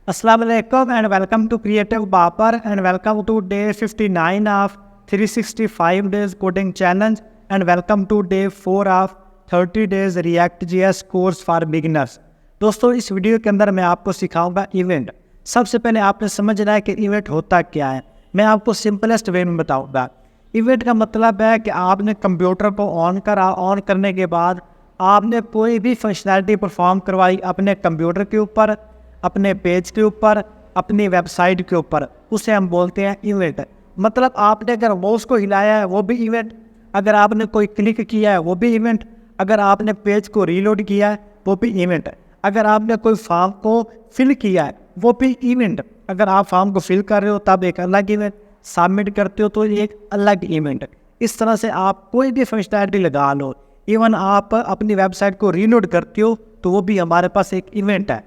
Assalamu alaikum and welcome to Creative Baper and welcome to day 59 of 365 days coding challenge and welcome to day 4 of 30 days React.js course for beginners। दोस्तों इस video के अंदर मैं आपको सिखाऊंगा event. सबसे पहले आपने समझना है कि इवेंट होता क्या है। मैं आपको सिंपलेस्ट वे में बताऊंगा। इवेंट का मतलब है कि आपने कंप्यूटर को ऑन करा, ऑन करने के बाद आपने कोई भी फंक्शनैलिटी परफॉर्म करवाई अपने कंप्यूटर के ऊपर, अपने पेज के ऊपर, अपनी वेबसाइट के ऊपर, उसे हम बोलते हैं इवेंट। मतलब आपने अगर माउस को हिलाया है वो भी इवेंट, अगर आपने कोई क्लिक किया है वो भी इवेंट, अगर आपने पेज को रीलोड किया है वो भी इवेंट, अगर आपने कोई फॉर्म को फिल किया है वो भी इवेंट, अगर आप फॉर्म को फिल कर रहे हो तब एक अलग इवेंट, सबमिट करते हो तो एक अलग इवेंट। इस तरह से आप कोई भी फंक्शनैलिटी लगा लो, इवन आप अपनी वेबसाइट को रीलोड करते हो तो वो भी हमारे पास एक इवेंट है।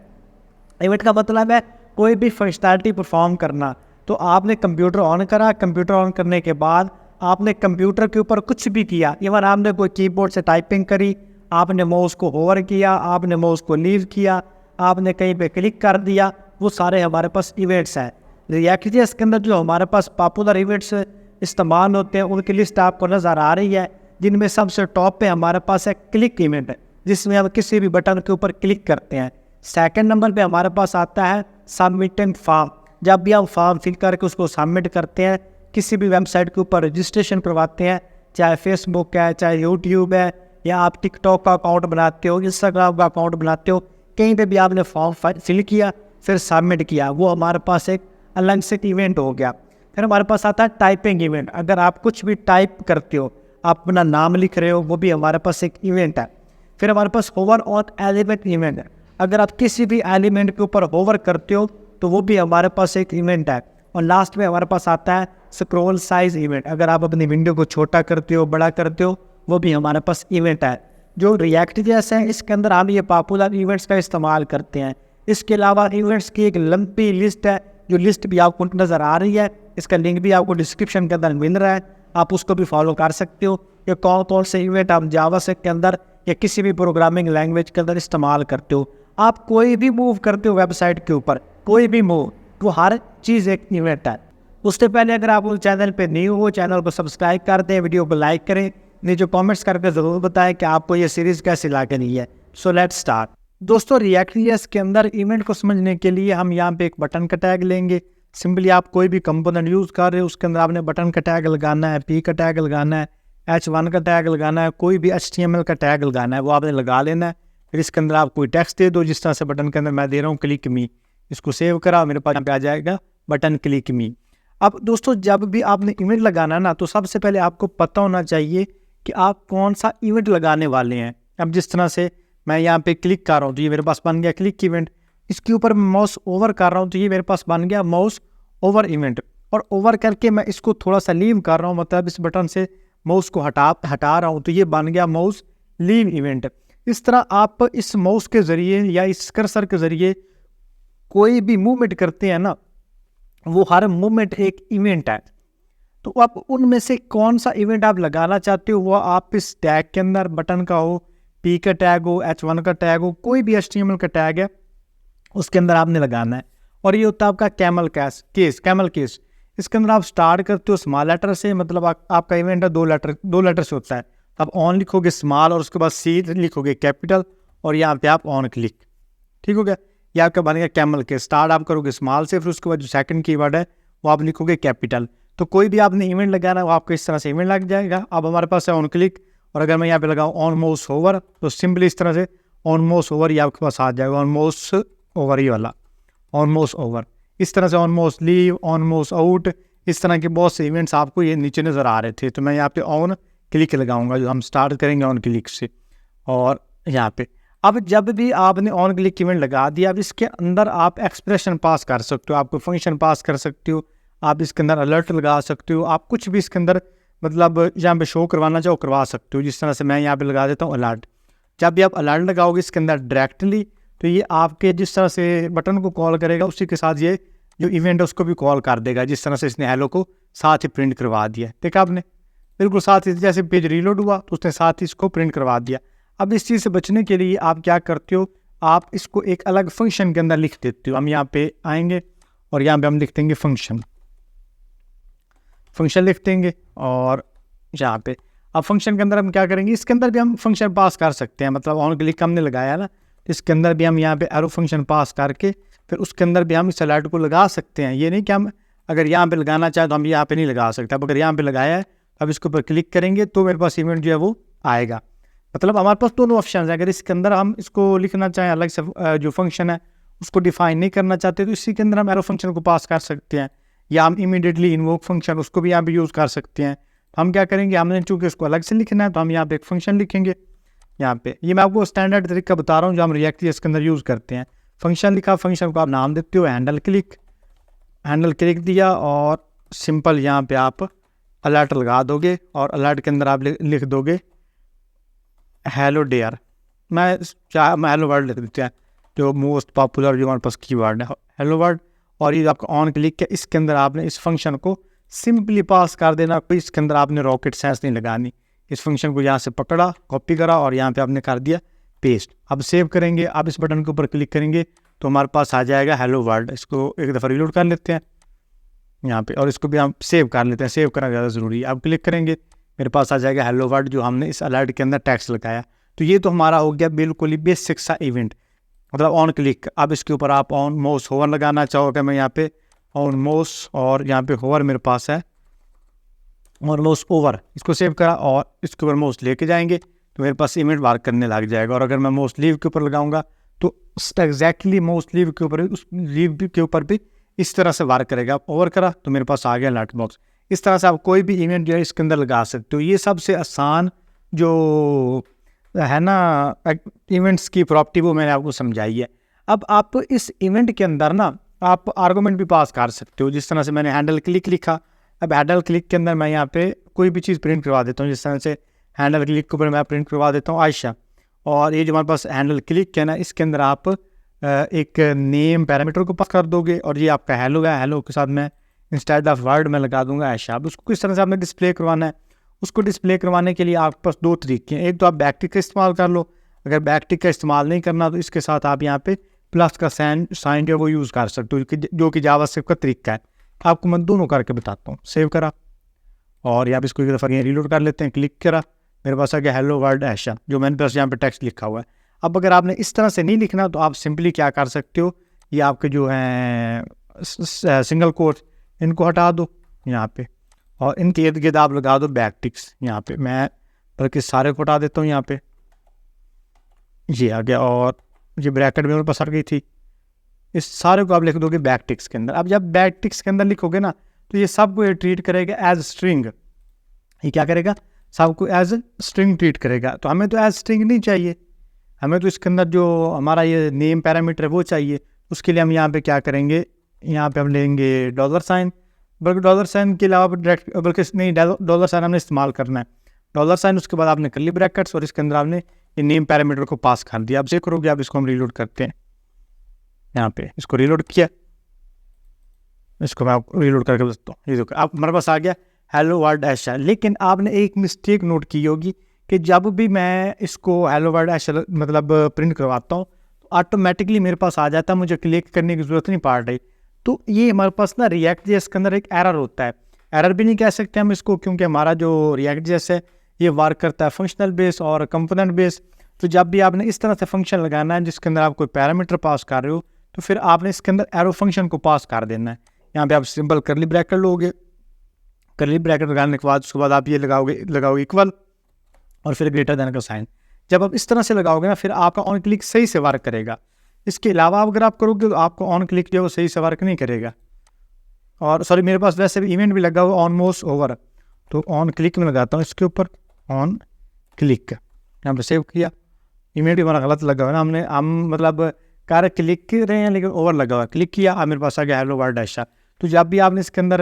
इवेंट का मतलब है कोई भी फंक्शनैलिटी परफॉर्म करना। तो आपने कंप्यूटर ऑन करा, कंप्यूटर ऑन करने के बाद आपने कंप्यूटर के ऊपर कुछ भी किया, इवन आपने कोई कीबोर्ड से टाइपिंग करी, आपने माउस को होवर किया, आपने माउस को लीव किया, आपने कहीं पे क्लिक कर दिया, वो सारे हमारे पास इवेंट्स हैं। रिएक्ट.जेएस के अंदर जो हमारे पास पॉपुलर इवेंट्स इस्तेमाल होते हैं उनकी लिस्ट आपको नज़र आ रही है, जिनमें सबसे टॉप पे हमारे पास है क्लिक इवेंट, जिसमें हम किसी भी बटन के ऊपर क्लिक करते हैं। सेकंड नंबर पे हमारे पास आता है सबमिटेड फॉर्म। जब भी हम फॉर्म फिल करके उसको सबमिट करते हैं, किसी भी वेबसाइट के ऊपर रजिस्ट्रेशन करवाते हैं, चाहे फेसबुक है, चाहे यूट्यूब है, या आप टिकटॉक का अकाउंट बनाते हो, इंस्टाग्राम का अकाउंट बनाते हो, कहीं पे भी आपने फॉर्म फिल किया फिर सबमिट किया, वो हमारे पास एक अलग से इवेंट हो गया। फिर हमारे पास आता है टाइपिंग इवेंट। अगर आप कुछ भी टाइप करते हो, आप अपना नाम लिख रहे हो, वो भी हमारे पास एक इवेंट है। फिर हमारे पास होवर ऑन एलिमेंट इवेंट है। अगर आप किसी भी एलिमेंट के ऊपर होवर करते हो तो वो भी हमारे पास एक इवेंट है। और लास्ट में हमारे पास आता है स्क्रॉल साइज इवेंट। अगर आप अपनी विंडो को छोटा करते हो, बड़ा करते हो, वो भी हमारे पास इवेंट है। जो रिएक्ट.जेएस है इसके अंदर हम ये पॉपुलर इवेंट्स का इस्तेमाल करते हैं। इसके अलावा इवेंट्स की एक लंबी लिस्ट है, जो लिस्ट भी आपको नज़र आ रही है, इसका लिंक भी आपको डिस्क्रिप्शन के अंदर मिल रहा है, आप उसको भी फॉलो कर सकते हो। ये कौन कौन से इवेंट आप जावा के अंदर या किसी भी प्रोग्रामिंग लैंग्वेज के अंदर इस्तेमाल करते हो। आप कोई भी मूव करते हो वेबसाइट के ऊपर, कोई भी मूव, तो हर चीज़ एक इवेंट है। उससे पहले अगर आप उस चैनल पे न्यू हो, चैनल को सब्सक्राइब कर दें, वीडियो को लाइक करें, नीचे कमेंट्स करके ज़रूर बताएं कि आपको ये सीरीज़ कैसी लगी है। So let's start. दोस्तों रिएक्ट.जेएस के अंदर इवेंट को समझने के लिए हम यहाँ पे एक बटन का टैग लेंगे। सिंपली आप कोई भी कंपोनेंट यूज़ कर रहे हो उसके अंदर आपने बटन का टैग लगाना है, पी का टैग लगाना है, H1 का टैग लगाना है, कोई भी HTML का टैग लगाना है, वो आपने लगा लेना है। फिर इसके अंदर आप कोई टेक्स्ट दे दो, जिस तरह से बटन के अंदर मैं दे रहा हूँ क्लिक मी। इसको सेव करा, मेरे पास यहाँ पे आ जाएगा बटन क्लिक मी। अब दोस्तों जब भी आपने इवेंट लगाना ना, तो सबसे पहले आपको पता होना चाहिए कि आप कौन सा इवेंट लगाने वाले हैं। अब जिस तरह से मैं यहाँ पे क्लिक कर रहा हूँ तो ये मेरे पास बन गया क्लिक इवेंट। इसके ऊपर मैं माउस ओवर कर रहा हूँ तो ये मेरे पास बन गया माउस ओवर इवेंट। और ओवर करके मैं इसको थोड़ा सा लीव कर रहा हूँ, मतलब इस बटन से माउस को हटा रहा हूँ तो ये बन गया माउस लीव इवेंट। इस तरह आप इस माउस के ज़रिए या इस कर्सर के ज़रिए कोई भी मूवमेंट करते हैं ना, वो हर मूवमेंट एक इवेंट है। तो आप उनमें से कौन सा इवेंट आप लगाना चाहते हो वो आप इस टैग के अंदर, बटन का हो, पी का टैग हो, H1 का टैग हो, कोई भी HTML का टैग है उसके अंदर आपने लगाना है। और ये होता है आपका कैमल केस। इसके अंदर आप स्टार्ट करते हो स्मॉल लेटर से, मतलब आपका इवेंट है दो लेटर से होता है। तो आप ऑन लिखोगे स्मॉल और उसके बाद सी लिखोगे कैपिटल और यहाँ पे आप ऑन क्लिक, ठीक हो गया। ये आपका बन गया कैमल केस। स्टार्ट आप करोगे स्मॉल से, फिर उसके बाद जो सेकंड कीवर्ड है वो आप लिखोगे कैपिटल। तो कोई भी आपने इवेंट लगाना है वो आपको इस तरह से इवेंट लग जाएगा। अब हमारे पास है ऑन क्लिक, और अगर मैं यहाँ पे लगाऊँ ऑन माउस ओवर तो सिंपली इस तरह से ऑन माउस ओवर ये आपके पास आ जाएगा। ऑन माउस ओवर ये वाला ऑन माउस ओवर, इस तरह से on mouse leave, on mouse out, इस तरह के बहुत से इवेंट्स आपको ये नीचे नज़र आ रहे थे। तो मैं यहाँ पे ऑन क्लिक लगाऊंगा, जो हम स्टार्ट करेंगे ऑन क्लिक से। और यहाँ पे अब जब भी आपने ऑन क्लिक इवेंट लगा दिया, अब इसके अंदर आप एक्सप्रेशन पास कर सकते हो, आप कोई फंक्शन पास कर सकते हो, आप इसके अंदर अलर्ट लगा सकते हो, आप कुछ भी इसके अंदर मतलब यहाँ पे शो करवाना चाहो करवा सकते हो। जिस तरह से मैं यहाँ पे लगा देता हूँ अलर्ट। जब भी आप अलर्ट लगाओगे इसके अंदर डायरेक्टली, तो ये आपके जिस तरह से बटन को कॉल करेगा उसी के साथ ये जो इवेंट है उसको भी कॉल कर देगा। जिस तरह से इसने हेलो को साथ ही प्रिंट करवा दिया, देखा आपने, बिल्कुल साथ ही जैसे पेज रीलोड हुआ तो उसने साथ ही इसको प्रिंट करवा दिया। अब इस चीज़ से बचने के लिए आप क्या करते हो, आप इसको एक अलग फंक्शन के अंदर लिख देते हो। हम यहाँ पे आएंगे और यहाँ पे हम लिख देंगे फंक्शन लिख देंगे। और यहाँ पे अब फंक्शन के अंदर हम क्या करेंगे, इसके अंदर भी हम फंक्शन पास कर सकते हैं, मतलब ऑन क्लिक हमने लगाया ना, तो इसके अंदर भी हम यहाँ पे एरो फंक्शन पास करके फिर उसके अंदर भी हम इस अलर्ट को लगा सकते हैं। ये नहीं कि हम अगर यहाँ पे लगाना चाहें तो हम यहाँ पे नहीं लगा सकते। अब अगर यहाँ पे लगाया है अब इसके ऊपर क्लिक करेंगे तो मेरे पास इवेंट जो है वो आएगा। मतलब हमारे पास दोनों ऑप्शन है, अगर इसके अंदर हम इसको लिखना चाहें अलग से जो फंक्शन है उसको डिफाइन नहीं करना चाहते तो इसी के अंदर हम एरो फंक्शन को पास कर सकते हैं, या हम इमीडिएटली इन्वोक फंक्शन उसको भी यहाँ पे यूज़ कर सकते हैं। तो हम क्या करेंगे, हमने चूँकि इसको अलग से लिखना है तो हम यहाँ पे एक फंक्शन लिखेंगे। यहाँ पे ये मैं आपको स्टैंडर्ड तरीका बता रहा हूँ जो हम रिएक्ट JS के अंदर यूज़ करते हैं। फंक्शन लिखा, फंक्शन को आप नाम देते हो हैंडल क्लिक दिया और सिंपल यहाँ पे आप अलर्ट लगा दोगे और अलर्ट के अंदर आप लिख दोगे हेलो डेयर। मैं हेलो वर्ड लिख देते हैं, जो मोस्ट पॉपुलर जो हमारे पास कीवर्ड है हेलो वर्ड। और ये आपका ऑन क्लिक है, इसके अंदर आपने इस फंक्शन को सिंपली पास कर देना, कोई इसके अंदर आपने रॉकेट साइंस नहीं लगानी। इस फंक्शन को यहाँ से पकड़ा, कॉपी करा और यहाँ पे आपने कर दिया पेस्ट। अब सेव करेंगे, अब इस बटन के ऊपर क्लिक करेंगे तो हमारे पास आ जाएगा हेलो वर्ड। इसको एक दफ़ा रीलोड कर लेते हैं यहाँ पे और इसको भी हम सेव कर लेते हैं, सेव करना ज़्यादा ज़रूरी है। अब क्लिक करेंगे, मेरे पास आ जाएगा हेलो वर्ड जो हमने इस अलर्ट के अंदर टेक्स्ट लगाया। तो ये तो हमारा हो गया बिल्कुल ही बेसिक सा इवेंट, मतलब ऑन क्लिक। अब इसके ऊपर आप ऑन माउस होवर लगाना चाहोगे, मैं यहाँ पे ऑन माउस और यहाँ पे होवर मेरे पास है और माउस ओवर, इसको सेव करा और इसके ऊपर माउस लेके जाएंगे तो मेरे पास इवेंट वर्क करने लग जाएगा। और अगर मैं माउस लीव के ऊपर लगाऊंगा तो एग्जैक्टली माउस लीव के ऊपर उस लीव के ऊपर भी इस तरह से वर्क करेगा। आप ओवर करा तो मेरे पास आ गया अलर्ट बॉक्स। इस तरह से आप कोई भी इवेंट जो है इसके अंदर लगा सकते हो। ये सबसे आसान जो है ना इवेंट्स की प्रॉपर्टी वो मैंने आपको समझाई है। अब आप इस इवेंट के अंदर ना आप आर्गूमेंट भी पास कर सकते हो, जिस तरह से मैंने हैंडल क्लिक लिखा। अब हैंडल क्लिक के अंदर मैं यहाँ पे कोई भी चीज़ प्रिंट करवा देता हूँ, जिस तरह से हैंडल क्लिक के ऊपर मैं प्रिंट करवा देता हूँ आयशा। और ये जो हमारे पास हैंडल क्लिक है ना, इसके अंदर आप एक नेम पैरामीटर को पास कर दोगे और ये आपका हेलो है, हेलो के साथ मैं इंस्टेड ऑफ वर्ड में लगा दूंगा आयशा। अब उसको किस तरह से आपने डिस्प्ले करवाना है, उसको डिस्प्ले करवाने के लिए आपके पास दो तरीके हैं। एक तो आप बैकटिक का इस्तेमाल कर लो, अगर बैकटिक का इस्तेमाल नहीं करना तो इसके साथ आप यहाँ पे प्लस का साइन जो है वो यूज़ कर सकते हो, जो कि जावास्क्रिप्ट का तरीका है। आपको मैं दोनों करके बताता हूँ। सेव करा और यहाँ पे इसको एक दफ़ा रीलोड कर लेते हैं, क्लिक करा, मेरे पास आ गया हेलो वर्ड आयशा जो मैंने बस यहाँ पे टेक्स्ट लिखा हुआ है। अब अगर आपने इस तरह से नहीं लिखना तो आप सिंपली क्या कर सकते हो, ये आपके जो हैं सिंगल कोट इनको हटा दो यहाँ पे और इनके इर्द गिर्द आप लगा दो बैकटिक्स। यहाँ पे मैं बल्कि सारे को हटा देता हूँ, यहाँ पे ये आ गया और ये ब्रैकेट में मेरे पास हट गई थी। इस सारे को आप लिख दोगे बैकटिक्स के अंदर। अब जब बैकटिक्स के अंदर लिखोगे ना तो ये सबको ये ट्रीट करेगा एज स्ट्रिंग। ये क्या करेगा, सबको एज स्ट्रिंग ट्रीट करेगा। तो हमें तो एज स्ट्रिंग नहीं चाहिए, हमें तो इसके अंदर जो हमारा ये नेम पैरामीटर है वो चाहिए। उसके लिए हम यहाँ पे क्या करेंगे, यहाँ पे हम लेंगे $, बल्कि $, के अलावा डायरेक्ट बल्कि नहीं $, हमने इस्तेमाल करना है। $, उसके बाद आपने कर ली ब्रैकेट्स और इसके अंदर आपने ये नेम पैरामीटर को पास कर दिया। अब चेक करोगे आप, इसको हम रीलोड करते हैं, यहाँ पे इसको रीलोड किया, इसको मैं आपको रीलोड करके बताता हूँ। ये देखो आप हमारे पास आ गया हेलो वर्ड आयशा। लेकिन आपने एक मिस्टेक नोट की होगी कि जब भी मैं इसको हेलो वर्ड आयशा मतलब प्रिंट करवाता हूँ तो ऑटोमेटिकली मेरे पास आ जाता है, मुझे क्लिक करने की ज़रूरत नहीं पड़ रही। तो ये हमारे पास ना रिएक्ट JS के अंदर एक एरर होता है। एरर भी नहीं कह सकते हम इसको, क्योंकि हमारा जो रिएक्ट JS है ये वर्क करता है फंक्शनल बेस और कंपोनेंट बेस। तो जब भी आपने इस तरह से फंक्शन लगाना है जिसके अंदर आप कोई पैरामीटर पास कर रहे हो तो फिर आपने इसके अंदर एरो फंक्शन को पास कर देना है। यहाँ पे आप सिंपल करली ब्रैकेट लोगे, करली ब्रैकेट लगाने के बाद उसके बाद आप ये लगाओगे इक्वल और फिर ग्रेटर देन का साइन। जब आप इस तरह से लगाओगे ना फिर आपका ऑन क्लिक सही से वर्क करेगा। इसके अलावा अगर आप करोगे तो आपको ऑन क्लिक जो है वो सही से वर्क नहीं करेगा। और सॉरी, मेरे पास वैसे भी इवेंट भी लगा हुआ ऑन मोस्ट ओवर, तो ऑन क्लिक में लगाता हूँ इसके ऊपर ऑन क्लिक, यहाँ पर सेव किया। इवेंट भी हमारा गलत लगा हुआ ना, हम मतलब कार क्लिक कर रहे हैं लेकिन ओवर लगा हुआ, क्लिक किया अब मेरे पास आ गया हेलो वर्ड आयशा। तो जब भी आपने इसके अंदर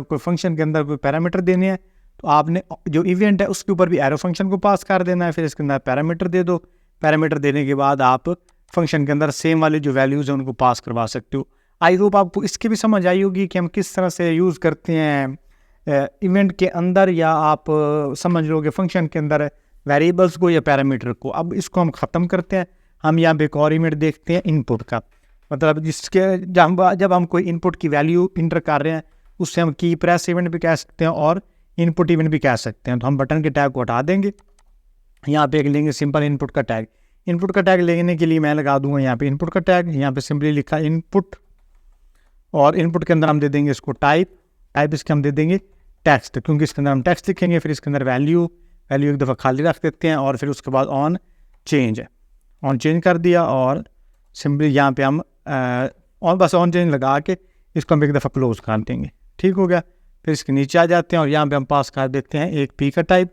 कोई फंक्शन के अंदर कोई पैरामीटर देने हैं तो आपने जो इवेंट है उसके ऊपर भी एरो फंक्शन को पास कर देना है, फिर इसके अंदर पैरामीटर दे दो। पैरामीटर देने के बाद आप फंक्शन के अंदर सेम वाली जो वैल्यूज़ हैं उनको पास करवा सकते हो। आई होप आपको इसकी भी समझ आई होगी कि हम किस तरह से यूज़ करते हैं इवेंट के अंदर, या आप समझ लोगे फंक्शन के अंदर वेरिएबल्स को या पैरामीटर को। अब इसको हम ख़त्म करते हैं। हम यहाँ पे एक और इवेंट देखते हैं इनपुट का, मतलब जिसके जब हम कोई इनपुट की वैल्यू इंटर कर रहे हैं उससे हम की प्रेस इवेंट भी कह सकते हैं और इनपुट इवेंट भी कह सकते हैं। तो हम बटन के टैग को हटा देंगे, यहाँ पे एक लेंगे सिंपल इनपुट का टैग। इनपुट का टैग लेने के लिए मैं लगा दूंगा यहाँ पे इनपुट का टैग, यहाँ पे सिंपली लिखा इनपुट, और इनपुट के अंदर हम दे देंगे इसको टाइप इसके हम दे देंगे टेक्स्ट, क्योंकि इसके अंदर हम टेक्स्ट लिखेंगे। फिर इसके अंदर वैल्यू एक दफ़ा खाली रख देते हैं, और फिर उसके बाद ऑन चेंज कर दिया, और सिंपली यहाँ पे हम और बस ऑन चेंज लगा के इसको हम एक दफ़ा क्लोज कर देंगे। ठीक हो गया। फिर इसके नीचे आ जाते हैं और यहाँ पे हम पास कर देते हैं एक पी का टाइप,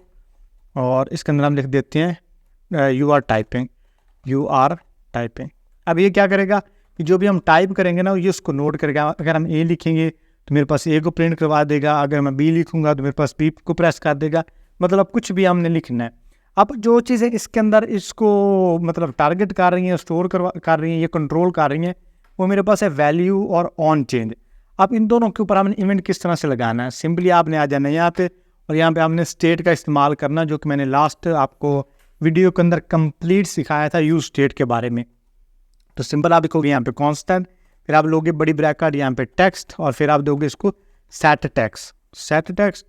और इसके अंदर हम लिख देते हैं यू आर टाइपिंग। अब ये क्या करेगा कि जो भी हम टाइप करेंगे ना ये उसको नोट करेगा। अगर हम ए लिखेंगे तो मेरे पास ए को प्रिंट करवा देगा, अगर मैं बी लिखूंगा तो मेरे पास बी को प्रेस कर देगा, मतलब कुछ भी हमने लिखना है। अब जो चीज़ें इसके अंदर इसको मतलब टारगेट कर रही हैं, स्टोर कर रही हैं, ये कंट्रोल कर रही हैं, वो मेरे पास है वैल्यू और ऑन चेंज। अब इन दोनों के ऊपर हमने इवेंट किस तरह से लगाना है, सिंपली आपने आ जाना है यहाँ पे, और यहाँ पे हमने स्टेट का इस्तेमाल करना, जो कि मैंने लास्ट आपको वीडियो के अंदर कंप्लीट सिखाया था यूज स्टेट के बारे में। तो सिंपल आप लिखोगे यहाँ पे कांस्टेंट, फिर आप लोगे बड़ी ब्रैकेट यहाँ पे टेक्स्ट, और फिर आप दोगे इसको सेट टेक्स्ट,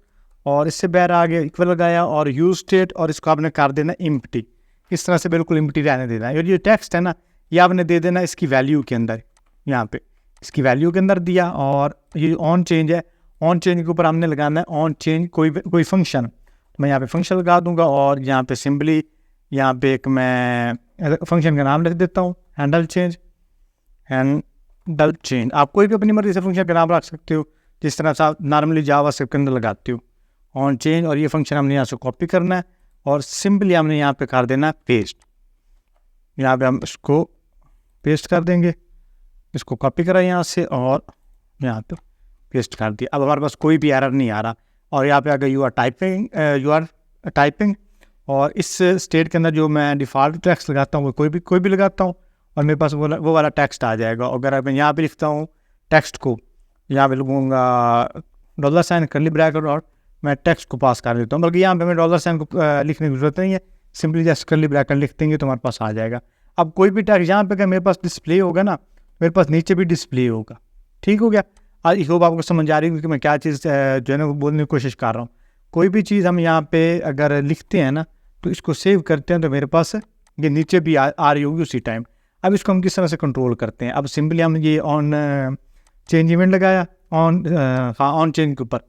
और इससे बाहर आगे इक्वल लगाया और यूज स्टेट, और इसको आपने कर देना एम्प्टी। इस तरह से बिल्कुल एम्प्टी रहने देना है। और ये टेक्स्ट है ना, ये आपने दे देना इसकी वैल्यू के अंदर, यहाँ पे इसकी वैल्यू के अंदर दिया। और ये ऑन चेंज है, ऑन चेंज के ऊपर हमने लगाना है ऑन चेंज कोई फंक्शन, तो मैं यहाँ पे फंक्शन लगा दूंगा, और यहाँ पे सिंपली यहाँ पे एक मैं फंक्शन का नाम लिख देता हूँ हैंडल चेंज। आप कोई भी अपनी मर्जी से फंक्शन का नाम रख सकते हो, जिस तरह से आप नॉर्मली जावा स्क्रिप्ट के अंदर लगाते हो ऑन चेंज। और ये फंक्शन हमने यहाँ से कॉपी करना है, और सिंपली हमने यहाँ पे कर देना पेस्ट। यहाँ पे हम इसको पेस्ट कर देंगे, इसको कॉपी करा यहाँ से और यहाँ पे पेस्ट कर दिया। अब हमारे पास कोई भी एरर नहीं आ रहा। और यहाँ पे अगर यू आर टाइपिंग, और इस स्टेट के अंदर जो मैं डिफ़ॉल्ट टेक्स्ट लगाता हूँ वो कोई भी लगाता हूँ, और मेरे पास वो वाला टेक्स्ट आ जाएगा। अगर मैं यहाँ पे लिखता हूँ टेक्स्ट को, यहाँ पे लिखूँगा $, करली ब्रैकेट, और मैं टेक्स्ट को पास कर देता हूँ, बल्कि यहाँ पे मैं $, को लिखने की जरूरत नहीं है, सिंपली जस्ट करली ब्रैकेट लिख देंगे तो हमारे पास आ जाएगा। अब कोई भी टेक्स्ट यहाँ पे अगर मेरे पास डिस्प्ले होगा ना, मेरे पास नीचे भी डिस्प्ले होगा। ठीक हो गया। आई होप आपको समझ आ रही है कि मैं क्या चीज़ जो है ना वो बोलने की कोशिश कर रहा हूँ। कोई भी चीज़ हम यहाँ पे अगर लिखते हैं ना, तो इसको सेव करते हैं तो मेरे पास ये नीचे भी आ रही होगी उसी टाइम। अब इसको हम किस तरह से कंट्रोल करते हैं, अब सिंपली हमने ये ऑन चेंज इवेंट लगाया, ऑन चेंज के ऊपर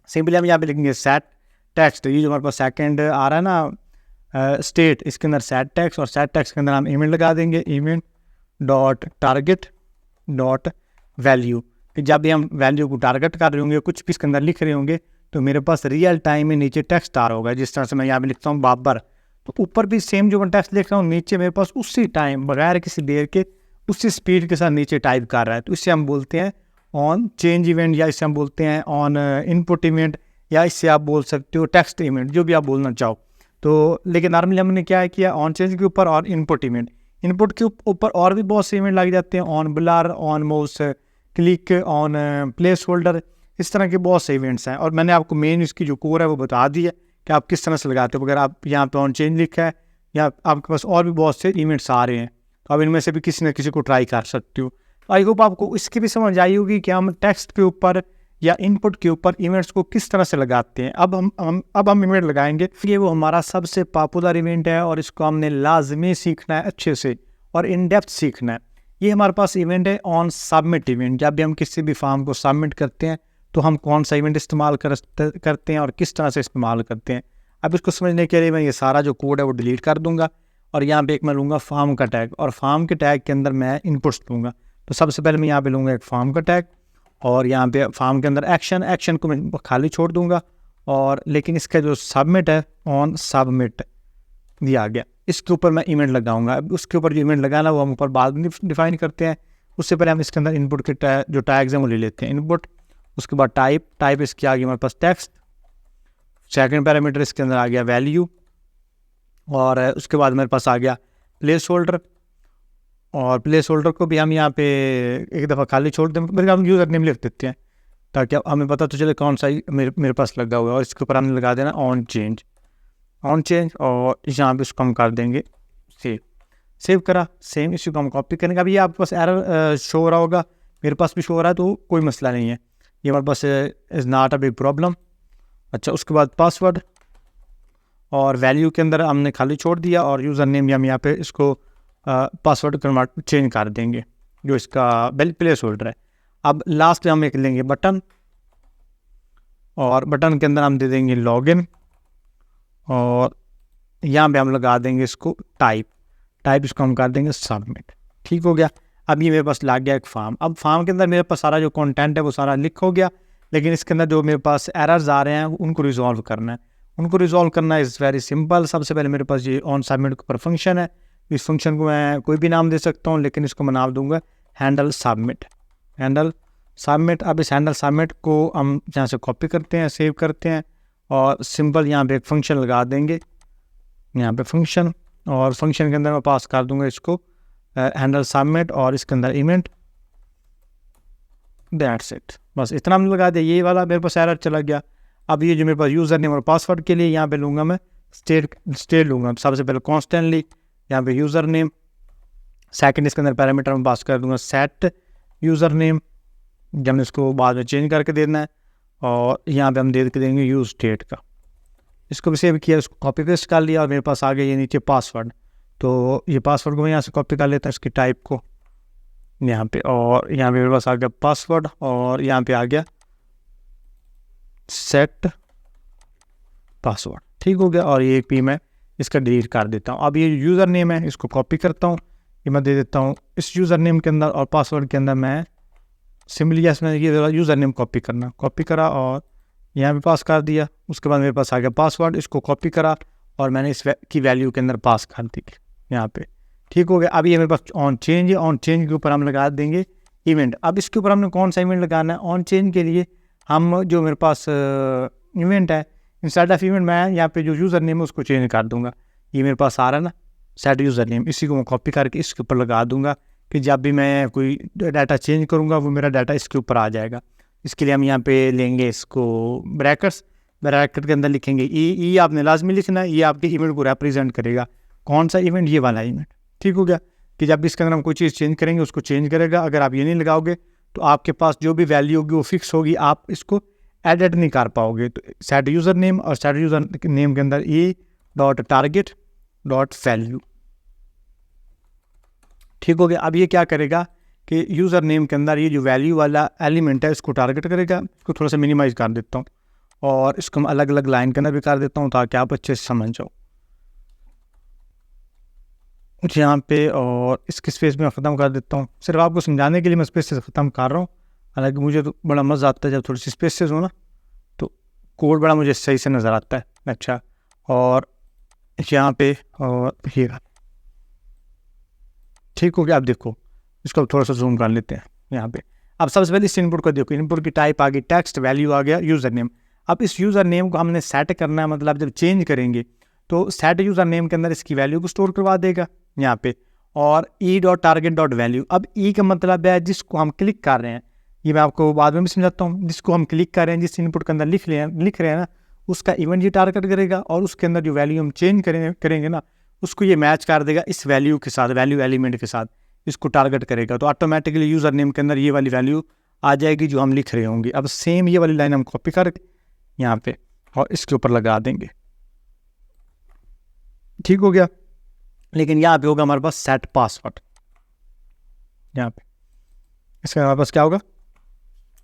सिंपली हम यहाँ पे लिखेंगे सेट टेक्स्ट। ये जो हमारे पास सेकंड आ रहा है ना स्टेट, इसके अंदर सेट टेक्स्ट, और सेट टेक्स्ट के अंदर हम इवेंट लगा देंगे event dot target dot value. जब भी हम वैल्यू को टारगेट कर रहे होंगे, कुछ भी इसके अंदर लिख रहे होंगे, तो मेरे पास रियल टाइम में नीचे टेक्स्ट आ रहा होगा। जिस तरह से मैं यहाँ पे लिखता हूँ बाबर, तो ऊपर भी सेम जो मैं टेक्स्ट लिख रहा हूँ, नीचे मेरे पास उसी टाइम बगैर किसी देर के उसी स्पीड के साथ नीचे टाइप कर रहा है। तो इससे हम बोलते हैं ऑन चेंज इवेंट, या इससे हम बोलते हैं ऑन इनपुट इवेंट, या इससे आप बोल सकते हो टेक्स्ट इवेंट, जो भी आप बोलना चाहो। तो लेकिन नॉर्मली हमने क्या किया, ऑन चेंज के ऊपर और इनपुट इवेंट। इनपुट के ऊपर और भी बहुत से इवेंट लग जाते हैं, on blur, on mouse click, on place holder, इस तरह के बहुत से इवेंट्स हैं। और मैंने आपको मेन इसकी जो कोर है वो बता दी है कि आप किस तरह से लगाते हो। अगर आप यहाँ पे ऑन चेंज लिखा है, या आपके पास और भी बहुत से इवेंट्स आ रहे हैं, तो आप इनमें से भी किसी न किसी को ट्राई कर सकते हो। आई होप आपको इसकी भी समझ आई होगी कि हम टेक्स्ट के ऊपर या इनपुट के ऊपर इवेंट्स को किस तरह से लगाते हैं। अब हम इवेंट लगाएंगे, ये वो हमारा सबसे पॉपुलर इवेंट है, और इसको हमने लाजमी सीखना है अच्छे से और इन डेप्थ सीखना है। ये हमारे पास इवेंट है ऑन सबमिट इवेंट। जब भी हम किसी भी फॉर्म को सबमिट करते हैं, तो हम कौन सा इवेंट इस्तेमाल करते हैं और किस तरह से इस्तेमाल करते हैं। अब इसको समझने के लिए मैं ये सारा जो कोड है वो डिलीट कर दूंगा, और यहाँ पे एक मैं लूँगा फॉर्म का टैग, और फॉर्म के टैग के अंदर मैं इनपुट्स लूँगा। तो सबसे पहले मैं यहाँ पे लूँगा एक फॉर्म का टैग, और यहाँ पे फॉर्म के अंदर एक्शन को मैं खाली छोड़ दूँगा, और लेकिन इसका जो सबमिट है ऑन सबमिट दिया आ गया, इसके ऊपर मैं इवेंट लगाऊंगा। अब उसके ऊपर जो इवेंट लगाना वो हम ऊपर बाद में डिफाइन करते हैं। उससे पहले हम इसके अंदर इनपुट के जो टैग्स हैं वो ले लेते हैं, इनपुट, उसके बाद टाइप इसकी आ गई हमारे पास टेक्स्ट, सेकंड पैरामीटर इसके अंदर आ गया वैल्यू, और उसके बाद मेरे पास आ गया प्लेस होल्डर, और प्लेस होल्डर को भी हम यहाँ पे एक दफ़ा खाली छोड़ दें, फिर हम यूज़र नेम लिख देते हैं ताकि हमें पता तो चले कौन सा मेरे पास लगा हुआ है। और इसके ऊपर हमने लगा देना ऑन चेंज, और यहाँ पे उसको हम कर देंगे सेव। सेव करा, सेम इसी को हम कॉपी करेंगे। अभी ये आपके पास एरर शो हो रहा होगा, मेरे पास भी शो हो रहा है, तो कोई मसला नहीं है, ये हमारे पास is not a big problem. अच्छा, उसके बाद पासवर्ड और वैल्यू के अंदर हमने खाली छोड़ दिया, और यूज़र नेम हम यहाँ पे इसको पासवर्ड कन्वर्ट चेंज कर देंगे जो इसका प्लेस होल्डर है। अब लास्ट में हम एक लेंगे बटन, और बटन के अंदर हम दे देंगे लॉगिन, और यहाँ पे हम लगा देंगे इसको टाइप इसको हम कर देंगे सबमिट। ठीक हो गया। अब ये मेरे पास लग गया एक फार्म। अब फार्म के अंदर मेरे पास सारा जो कंटेंट है वो सारा लिख हो गया, लेकिन इसके अंदर जो मेरे पास एरर्स आ रहे हैं उनको रिजॉल्व करना है। उनको रिजॉल्व करना इज़ वेरी सिंपल। सबसे पहले मेरे पास ये ऑन सबमिट के ऊपर फंक्शन है, इस फंक्शन को मैं कोई भी नाम दे सकता हूँ, लेकिन इसको मैं नाम दूंगा हैंडल सबमिट। अब इस हैंडल सबमिट को हम यहाँ से कॉपी करते हैं, सेव करते हैं, और सिंपल यहाँ पे एक फंक्शन लगा देंगे, यहाँ पे फंक्शन, और फंक्शन के अंदर मैं पास कर दूंगा इसको हैंडल सबमिट, और इसके अंदर इवेंट, दैट्स इट। बस इतना हमने लगा दिया। ये वाला मेरे पास एरर चला गया। अब ये जो मेरे पास यूज़र नेम और पासवर्ड के लिए यहाँ पे लूँगा मैं स्टेट लूँगा। सबसे पहले कॉन्स्टेंटली यहाँ पे यूज़र नेम, सेकंड इसके अंदर पैरामीटर में पास कर दूँगा सेट यूज़र नेम, जब हमने इसको बाद में चेंज करके देना है, और यहाँ पे हम दे के देंगे यूज़ स्टेट का। इसको भी सेव किया, इसको कॉपी पेस्ट कर लिया, और मेरे पास आ गया ये नीचे पासवर्ड। तो ये पासवर्ड को मैं यहाँ से कॉपी कर लेता हूँ, इसकी टाइप को यहाँ पे, और यहाँ पे मेरे पास आ गया पासवर्ड, और यहाँ पे आ गया सेट पासवर्ड। ठीक हो गया। और ये भी मैं इसका डिलीट कर देता हूँ। अब ये यूज़र नेम है, इसको कॉपी करता हूँ, ये मैं दे देता हूँ इस यूज़र नेम के अंदर, और पासवर्ड के अंदर मैं सिंपली इसमें ये यूज़र नेम कॉपी करा और यहाँ पे पास कर दिया। उसके बाद मेरे पास आ गया पासवर्ड, इसको कॉपी करा और मैंने की वैल्यू के अंदर पास कर दी यहाँ पे। ठीक हो गया। अब ये मेरे पास ऑन चेंज है, ऑन चेंज के ऊपर हम लगा देंगे इवेंट। अब इसके ऊपर हमने कौन सा इवेंट लगाना है? ऑन चेंज के लिए हम जो मेरे पास इवेंट है, इंस्टेड ऑफ इवेंट मैं यहाँ पे जो यूज़र नेम है उसको चेंज कर दूँगा। ये मेरे पास आ रहा है ना सेट यूज़र नेम, इसी को मैं कॉपी करके इसके ऊपर लगा दूँगा कि जब भी मैं कोई डाटा चेंज करूँगा वो मेरा डाटा इसके ऊपर आ जाएगा। इसके लिए हम यहाँ पे लेंगे इसको ब्रैकेट के अंदर लिखेंगे ई आपने लाजमी लिखना है, ये आपके इवेंट को रिप्रेजेंट करेगा। कौन सा इवेंट? ये वाला इवेंट। ठीक हो गया कि जब भी इसके अंदर हम कोई चीज़ चेंज करेंगे उसको चेंज करेगा। अगर आप ये नहीं लगाओगे तो आपके पास जो भी वैल्यू होगी वो फिक्स होगी, आप इसको एडिट नहीं कर पाओगे। तो सेट यूज़र नेम और सेट यूज़र नेम के अंदर e.target.value। ठीक हो गया। अब ये क्या करेगा कि यूज़र नेम के अंदर ये जो वैल्यू वाला एलिमेंट है इसको टारगेट करेगा। इसको थोड़ा सा मिनिमाइज कर देता हूँ और इसको मैं अलग अलग लाइन के अंदर भी कर देता हूँ ताकि आप अच्छे से समझ जाओ यहाँ पे। और इसके स्पेस में ख़त्म कर देता हूँ, सिर्फ आपको समझाने के लिए मैं स्पेस से ख़त्म कर रहा हूँ। हालांकि मुझे तो बड़ा मज़ा आता है जब थोड़ी सी स्पेसेस हो ना, तो कोड बड़ा मुझे सही से नज़र आता है। अच्छा, और यहाँ पे और ये ठीक हो गया। आप देखो इसको थोड़ा सा जूम कर लेते हैं यहाँ पे। अब सबसे पहले इस इनपुट को देखो, इनपुट की टाइप आ गई टेक्स्ट, वैल्यू आ गया यूज़र नेम। अब इस यूज़र नेम को हमने सेट करना है, मतलब जब चेंज करेंगे तो सेट यूज़र नेम के अंदर इसकी वैल्यू को स्टोर करवा देगा यहाँ पे। और e.target.value, अब ई का मतलब है जिसको हम क्लिक कर रहे हैं, ये मैं आपको बाद में भी समझाता हूँ। जिसको हम क्लिक कर रहे हैं, जिस इनपुट के अंदर लिख रहे हैं ना, उसका इवेंट ये टारगेट करेगा और उसके अंदर जो वैल्यू हम चेंज करेंगे ना उसको ये मैच कर देगा इस वैल्यू के साथ, वैल्यू एलिमेंट के साथ इसको टारगेट करेगा। तो ऑटोमेटिकली यूज़र नेम के अंदर ये वाली वैल्यू आ जाएगी जो हम लिख रहे होंगे। अब सेम ये वाली लाइन हम कॉपी करके यहाँ पे और इसके ऊपर लगा देंगे। ठीक हो गया। लेकिन यहाँ पे होगा हमारे पास सेट पासवर्ड, यहाँ पे इसके हमारे पास क्या होगा?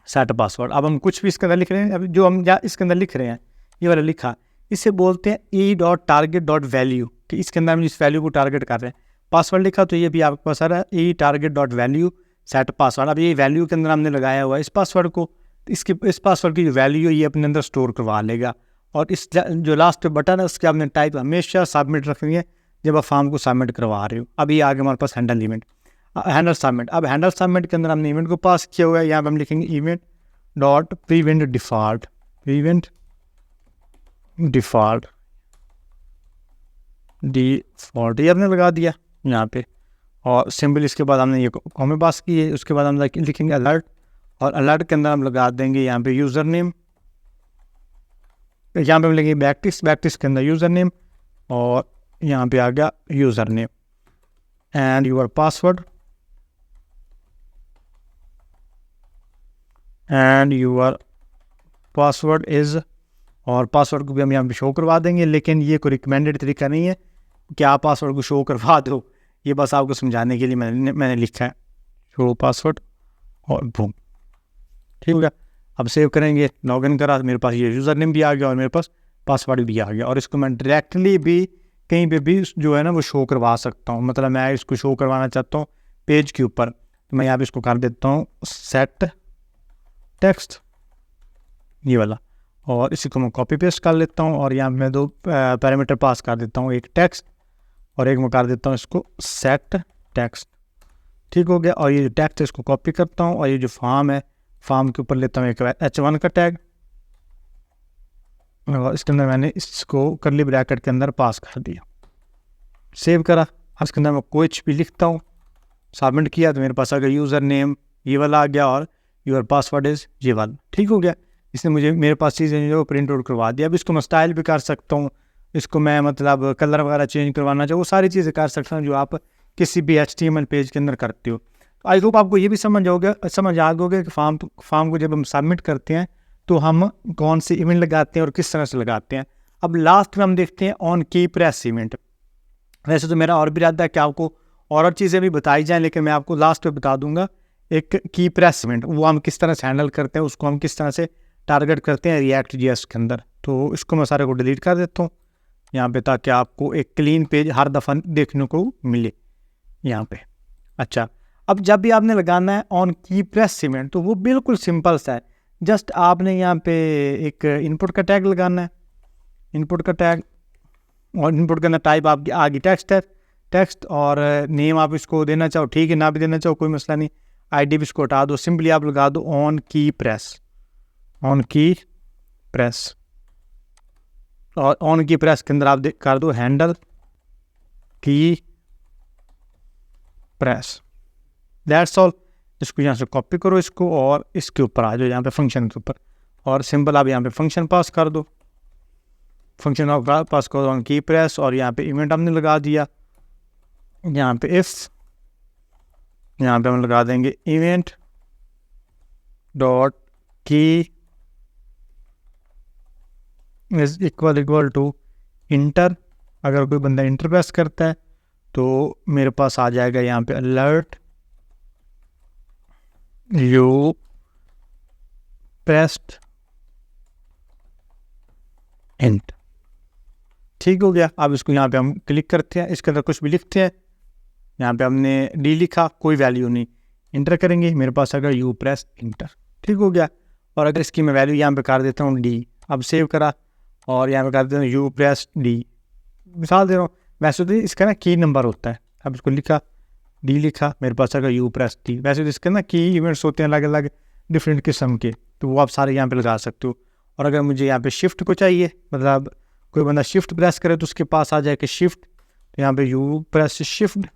Set password. अब हम कुछ भी इसके अंदर लिख रहे हैं, अब जो हम इसके अंदर लिख रहे हैं ये वाला लिखा, इसे बोलते हैं e.target.value कि इसके अंदर हम इस वैल्यू को टारगेट कर रहे हैं। पासवर्ड लिखा तो ये भी आपके पास आ रहा है e.target.value सेट पासवर्ड। अब ये वैल्यू के अंदर हमने लगाया हुआ है इस पासवर्ड को, इस पासवर्ड की जो वैल्यू है ये अपने अंदर स्टोर करवा लेगा। और इस जो लास्ट बटन है उसके आपने टाइप हमेशा सबमिट रखनी है जब आप फॉर्म को सबमिट करवा रहे हो। अब ये आगे हमारे पास हैंडल इवेंट, हैंडल सबमिट। अब हैंडल सबमिट के अंदर हमने इवेंट को पास किया हुआ है, यहाँ पे हम लिखेंगे event dot prevent default, prevent default ये हमने लगा दिया यहाँ पे। और सिंपल इसके बाद हमने ये कॉमे पास की है। उसके बाद हम लिखेंगे अलर्ट, और अलर्ट के अंदर हम लगा देंगे यहाँ पे यूज़र नेम, यहाँ पे हम लिखेंगे बैकटिस के अंदर यूज़र नेम, और यहाँ पे आ गया user name. And your password and your password is, और पासवर्ड को भी हम यहाँ पे शो करवा देंगे, लेकिन ये कोई रिकमेंडेड तरीका नहीं है कि आप पासवर्ड को शो करवा दो, ये बस आपको समझाने के लिए मैंने लिखा है शो पासवर्ड और बूम। ठीक हो गया। अब सेव करेंगे, लॉगिन करा, मेरे पास ये यूज़र नेम भी आ गया और मेरे पास पासवर्ड भी आ गया, और इसको मैं डायरेक्टली भी कहीं पे भी जो है ना वो शो करवा सकता हूँ। मतलब मैं इसको शो करवाना चाहता हूँ पेज के ऊपर, तो मैं यहाँ पे इसको कर देता हूँ सेट टेक्स्ट, ये वाला, और इसी को मैं कॉपी पेस्ट कर लेता हूँ, और यहाँ पे मैं दो पैरामीटर पास कर देता हूँ, एक टेक्स्ट और एक मैं कर देता हूँ इसको सेट टेक्स्ट। ठीक हो गया। और ये जो टेक्स्ट है इसको कॉपी करता हूँ, और ये जो फॉर्म है, फॉर्म के ऊपर लेता हूँ एक h1 का टैग, और इसके अंदर मैंने इसको करली ब्रैकेट के अंदर पास कर दिया, सेव करा। इसके अंदर मैं कुछ भी लिखता हूँ, सबमिट किया, तो मेरे पास अगर यूज़र नेम ये वाला आ गया और यूर पासवर्ड इज़ ये वाला। ठीक हो गया। इसने मुझे मेरे पास चीज़ें जो प्रिंट आउट करवा दिया। अब इसको मैं स्टाइल भी कर सकता हूँ, इसको मैं मतलब कलर वगैरह चेंज करवाना चाहूँ, वो सारी चीज़ें कर सकता हूँ जो आप किसी भी HTML पेज के अंदर करते हो। आई होप आपको ये भी समझ आ गया कि फॉर्म को जब हम सबमिट करते हैं तो हम कौन सी इवेंट लगाते हैं और किस तरह से लगाते हैं। अब लास्ट में हम देखते हैं ऑन की प्रेस इवेंट। वैसे तो मेरा और भी इरादा है कि आपको और चीज़ें भी बताई जाएँ, लेकिन मैं आपको लास्ट में बता दूंगा एक की प्रेस इवेंट, वो हम किस तरह से हैंडल करते हैं, उसको हम किस तरह से टारगेट करते हैं React.js के अंदर। तो इसको मैं सारे को डिलीट कर देता हूँ यहाँ पे, ताकि आपको एक क्लीन पेज हर दफ़ा देखने को मिले यहाँ पे। अच्छा, अब जब भी आपने लगाना है ऑन की प्रेस इवेंट, तो वो बिल्कुल सिंपल सा है। जस्ट आपने यहाँ पे एक इनपुट का टैग लगाना है, इनपुट का टैग, और इनपुट के अंदर टाइप आपकी आगे टेक्स्ट है, टेक्स्ट, और नेम आप इसको देना चाहो ठीक है, ना भी देना चाहो कोई मसला नहीं। ID भी इसको हटा दो, सिंपली आप लगा दो ऑन की प्रेस, ऑन की प्रेस, और ऑन की प्रेस के अंदर आप कर दो हैंडल की प्रेस, दैट्स ऑल। इसको यहाँ से कॉपी करो इसको, और इसके ऊपर आ जाओ यहाँ पे फंक्शन के ऊपर, और सिंपल आप यहाँ पे फंक्शन पास कर दो, फंक्शन आप पास करो ऑन की प्रेस, और यहाँ पे इवेंट हमने लगा दिया, यहाँ पे इफ, यहाँ पे हम लगा देंगे इवेंट डॉट की इज इक्वल टू इंटर। अगर कोई बंदा इंटर प्रेस करता है तो मेरे पास आ जाएगा यहाँ पे अलर्ट यू प्रेस्ड इंट। ठीक हो गया। अब इसको यहाँ पे हम क्लिक करते हैं, इसके अंदर कुछ भी लिखते हैं, यहाँ पे हमने डी लिखा, कोई वैल्यू नहीं, इंटर करेंगे, मेरे पास अगर यू प्रेस इंटर। ठीक हो गया। और अगर इसकी मैं वैल्यू यहाँ पे कर देता हूँ डी, अब सेव करा, और यहाँ पे कर देता हूँ यू प्रेस डी, मिसाल दे रहा हूँ। वैसे तो इसका ना की नंबर होता है, अब इसको लिखा डी लिखा, मेरे पास अगर यू प्रेस डी। वैसे तो इसके ना की इवेंट्स होते हैं अलग अलग डिफरेंट किस्म के, तो वो आप सारे यहाँ पे लगा सकते हो। और अगर मुझे यहाँ पे शिफ्ट को चाहिए, मतलब कोई बंदा शिफ्ट प्रेस करे तो उसके पास आ जाए कि शिफ्ट, तो यहाँ पे यू प्रेस शिफ्ट,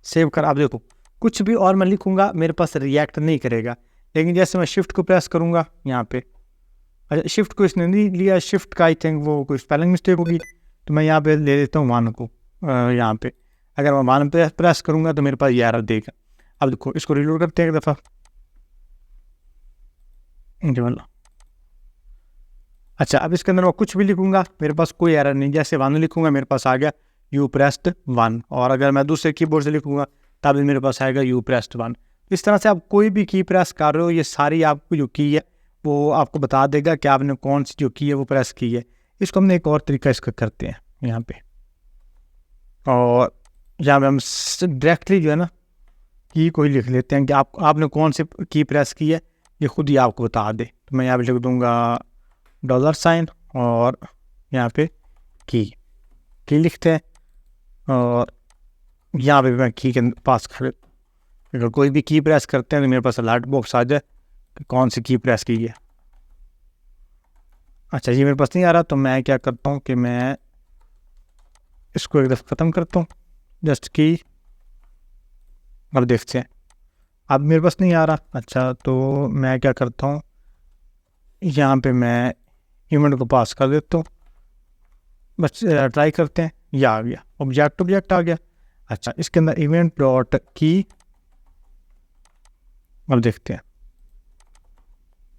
सेव कर। आप देखो कुछ भी और मैं लिखूँगा मेरे पास रिएक्ट नहीं करेगा, लेकिन जैसे मैं शिफ्ट को प्रेस करूँगा यहाँ पे, अच्छा शिफ्ट को इसने नहीं लिया, शिफ्ट का आई थिंक वो कोई स्पेलिंग मिस्टेक होगी, तो मैं यहाँ पे ले लेता हूँ 1 को, यहाँ पे अगर मैं 1 पे प्रेस करूँगा तो मेरे पास ये एरर देगा। अब देखो इसको रीलोड करते हैं एक दफ़ा, अच्छा अब इसके अंदर मैं कुछ भी लिखूँगा मेरे पास कोई एरर नहीं, जैसे 1 लिखूँगा मेरे पास आ गया यू प्रेस्ड 1, और अगर मैं दूसरे कीबोर्ड से लिखूँगा तब भी मेरे पास आएगा यू प्रेस्ड 1। इस तरह से आप कोई भी की प्रेस कर रहे हो, ये सारी आपको जो की है वो आपको बता देगा कि आपने कौन सी जो की है वो प्रेस की है। इसको हमने एक और तरीका इसका करते हैं यहाँ पे, और यहाँ पे हम डायरेक्टली जो है ना की कोई लिख लेते हैं कि आपने कौन सी की प्रेस की है, ये खुद ही आपको बता दे। तो मैं यहाँ पे लिख दूँगा $, और यहाँ पे की लिखते हैं, और यहाँ पे मैं की के पास कर, अगर कोई भी की प्रेस करते हैं तो मेरे पास अलर्ट बॉक्स आ जाए कि कौन सी की प्रेस की है। अच्छा ये मेरे पास नहीं आ रहा, तो मैं क्या करता हूँ कि मैं इसको एक दफ़ा ख़त्म करता हूँ, जस्ट की। अब देखते हैं, अब मेरे पास नहीं आ रहा। अच्छा तो मैं क्या करता हूँ, यहाँ पे मैं इवेंट को पास कर देता हूँ, बस ट्राई करते हैं, यह आ गया ऑब्जेक्ट आ गया। अच्छा, इसके अंदर इवेंट डॉट की, अब देखते हैं,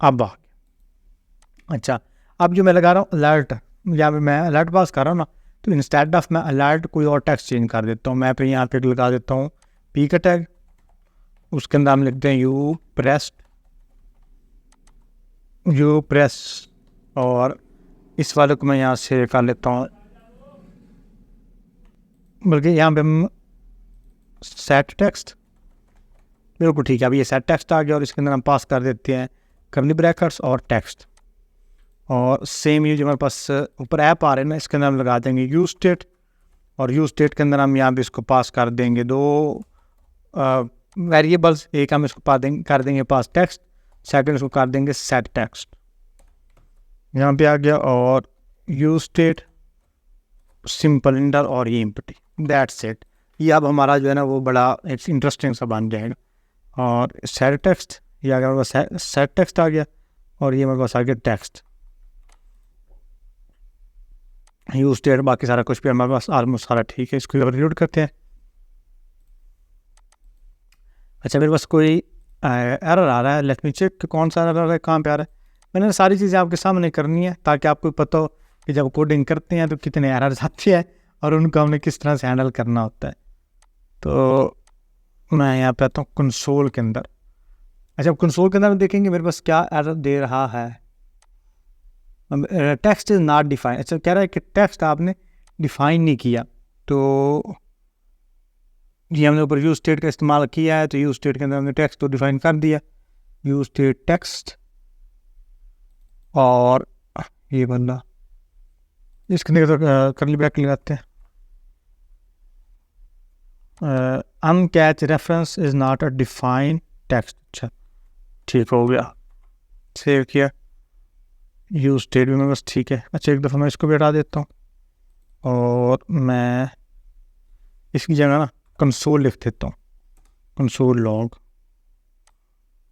अब आ गया। अच्छा, अब जो मैं लगा रहा हूँ अलर्ट, यहाँ पे मैं अलर्ट पास कर रहा हूँ ना, तो इंस्टेड ऑफ मैं अलर्ट कोई और टेक्स्ट चेंज कर देता हूँ। मैं फिर यहाँ पे लगा देता हूँ पी का टैग, उसके अंदर हम लिखते हैं यू प्रेस, और इस वाले को मैं यहाँ से कर लेता हूँ, बल्कि यहाँ पे हम सेट टेक्स्ट, बिल्कुल ठीक है। अभी ये सेट टेक्स्ट आ गया और इसके अंदर हम पास कर देते हैं कर्ली ब्रैकेट्स और टेक्स्ट, और सेम ये जो हमारे पास ऊपर ऐप आ रहे हैं ना, इसके अंदर हम लगा देंगे यूज स्टेट, और यूज स्टेट के अंदर हम यहाँ पे इसको पास कर देंगे दो वेरिएबल्स, एक हम इसको कर देंगे पास टेक्स्ट, सेकंड इसको कर देंगे सेट टेक्स्ट, यहाँ पे आ गया, और यूज स्टेट सिंपल इंटर और ये एम्प्टी, दैट्स इट। ये अब हमारा जो है ना वो बड़ा एक इंटरेस्टिंग सा बन जाएगा। और सेट टेक्स्ट, ये अगर हमारे पास सेट टेक्स्ट आ गया, और ये हमारे पास आ गया टेक्स्ट, यूज स्टेट, बाकी सारा कुछ भी हमारे पास ऑलमोस्ट सारा ठीक है। इसको रीलोड करते हैं। अच्छा, मेरे पास कोई एरर आ रहा है, लेट मी चेक कौन सा एरर है, कहाँ पे आ रहा है। मैंने सारी चीज़ें आपके सामने करनी है ताकि आपको पता हो कि जब कोडिंग करते हैं तो कितने एरर्स आते हैं और उनको हमने किस तरह से हैंडल करना होता है। तो मैं यहाँ पे आता हूँ कंसोल के अंदर। अच्छा, कंसोल के अंदर देखेंगे मेरे पास क्या एरर दे रहा है, टेक्स्ट इज़ नॉट डिफाइन। अच्छा, कह रहा है कि टेक्स्ट आपने डिफाइन नहीं किया, तो ये हमने ऊपर यूज स्टेट का इस्तेमाल किया है, तो यूज स्टेट के अंदर हमने टेक्स्ट तो डिफाइन कर दिया, यूज स्टेट टेक्स्ट, और ये बंदा इसके अंदर कर्ली ब्रैकेट लगाते हैं, uncaught reference is not a define text. अच्छा, ठीक हो गया, सेव किया, यूज स्टेट भी मेरे पास ठीक है। अच्छा, एक दफ़ा मैं इसको भी हटा देता हूँ, और मैं इसकी जगह ना कंसोल लिख देता हूँ, कंसोल लॉग,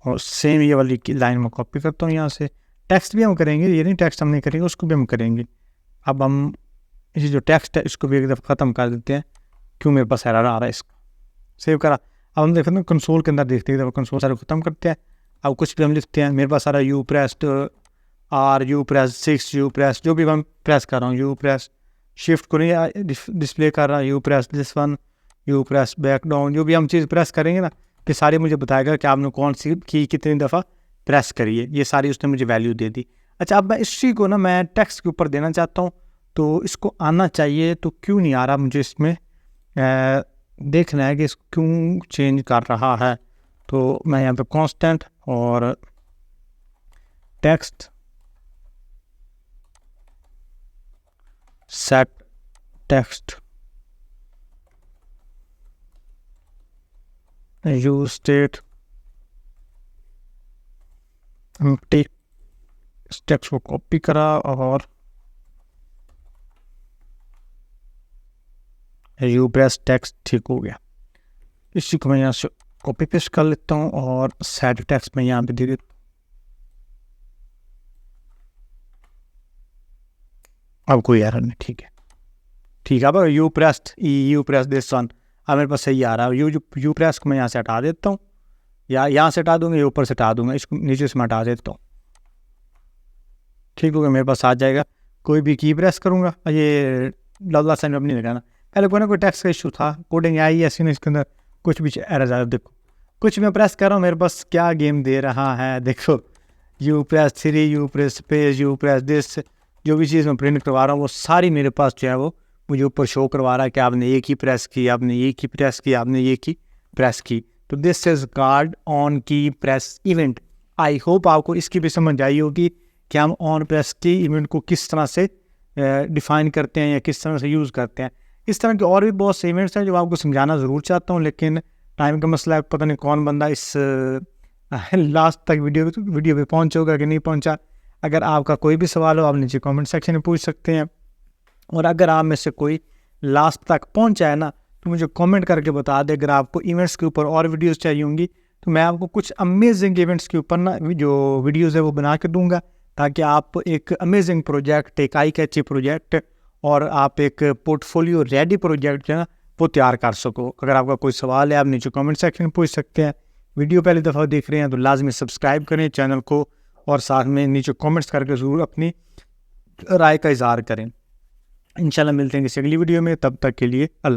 और सेम ये वाली लाइन में कॉपी करता हूँ यहाँ से। टेक्स्ट भी हम करेंगे, ये नहीं टेक्स्ट हम नहीं करेंगे, उसको भी हम करेंगे। अब हम ये जो टेक्स्ट है इसको भी एक दफ़ा ख़त्म कर देते हैं, क्यों मेरे पास एरर आ रहा है, इसको सेव करा। अब हम देखते हैं कंसोल के अंदर, देखते हैं कंसोल सारा ख़त्म करते हैं। अब कुछ भी हम लिखते हैं, मेरे पास सारा you pressed R, you press 6, you press जो भी मैं प्रेस कर रहा हूँ, यू प्रेस शिफ्ट को नहीं डिस्प्ले कर रहा, you press this one, you press back down, जो भी हम चीज़ प्रेस करेंगे ना, कि सारे मुझे बताएगा कि आपने कौन सी की कितनी दफ़ा प्रेस करी है, ये सारी उसने मुझे वैल्यू दे दी। अच्छा, अब मैं इसी को ना मैं टेक्स्ट के ऊपर देना चाहता हूँ, तो इसको आना चाहिए, तो क्यों नहीं आ रहा मुझे इसमें देखना है कि इसको क्यों चेंज कर रहा है। तो मैं यहाँ पे कांस्टेंट और text set text use state text को कॉपी करा और यू प्रेस टेक्स्ट, ठीक हो गया। इसी को मैं यहाँ से कॉपी पेस्ट कर लेता हूँ और सेट टेक्स्ट में यहाँ पे दे देता हूँ। अब कोई एरर नहीं, ठीक है, ठीक है। अब यू प्रेस दिस वन, अब मेरे पास सही आ रहा है। यू प्रेस को मैं यहाँ से हटा देता हूँ, या यहाँ से हटा दूंगा या ऊपर से हटा दूंगा, इसको नीचे से मैं हटा देता हूँ, ठीक हो गया। मेरे पास आ जाएगा। कोई भी की प्रेस करूँगा, ये डबल साइन अब नहीं लगाना। पहले कोई ना कोई टेक्स्ट का इशू था, कोडिंग आई ऐसी नहीं, इसके अंदर कुछ भी एरर ज़्यादा। देखो कुछ मैं प्रेस कर रहा हूँ, मेरे पास क्या गेम दे रहा है, देखो you press 3, you press space, you press this, जो भी चीज़ मैं प्रिंट करवा रहा हूँ वो सारी मेरे पास जो है वो मुझे ऊपर शो करवा रहा है कि आपने एक ही प्रेस की, आपने एक ही प्रेस की, आपने एक ही प्रेस की। तो दिस इज कार्ड ऑन की प्रेस इवेंट। आई होप आपको इसकी भी समझ आई होगी कि हम ऑन प्रेस की इवेंट को किस तरह से डिफ़ाइन करते हैं या किस तरह से यूज़ करते हैं। इस तरह के और भी बहुत से इवेंट्स हैं जो आपको समझाना ज़रूर चाहता हूँ, लेकिन टाइम का मसला है। पता नहीं कौन बंदा इस लास्ट तक वीडियो पे पहुँचा होगा कि नहीं पहुँचा। अगर आपका कोई भी सवाल हो आप नीचे कमेंट सेक्शन में पूछ सकते हैं, और अगर आप में से कोई लास्ट तक पहुँचा है ना तो मुझे कमेंट करके बता दे। अगर आपको इवेंट्स के ऊपर और वीडियोस चाहिए होंगी तो मैं आपको कुछ अमेजिंग इवेंट्स के ऊपर ना जो वीडियोस है वो बना के दूंगा, ताकि आप एक अमेजिंग प्रोजेक्ट, एक आई कैची प्रोजेक्ट और आप एक पोर्टफोलियो रेडी प्रोजेक्ट जो है ना वो तैयार कर सको। अगर आपका कोई सवाल है आप नीचे कमेंट सेक्शन में पूछ सकते हैं। वीडियो पहली दफ़ा देख रहे हैं तो लाजमी सब्सक्राइब करें चैनल को, और साथ में नीचे कमेंट्स करके ज़रूर अपनी राय का इज़हार करें। इंशाल्लाह मिलते हैं किसी अगली वीडियो में, तब तक के लिए अल्लाह।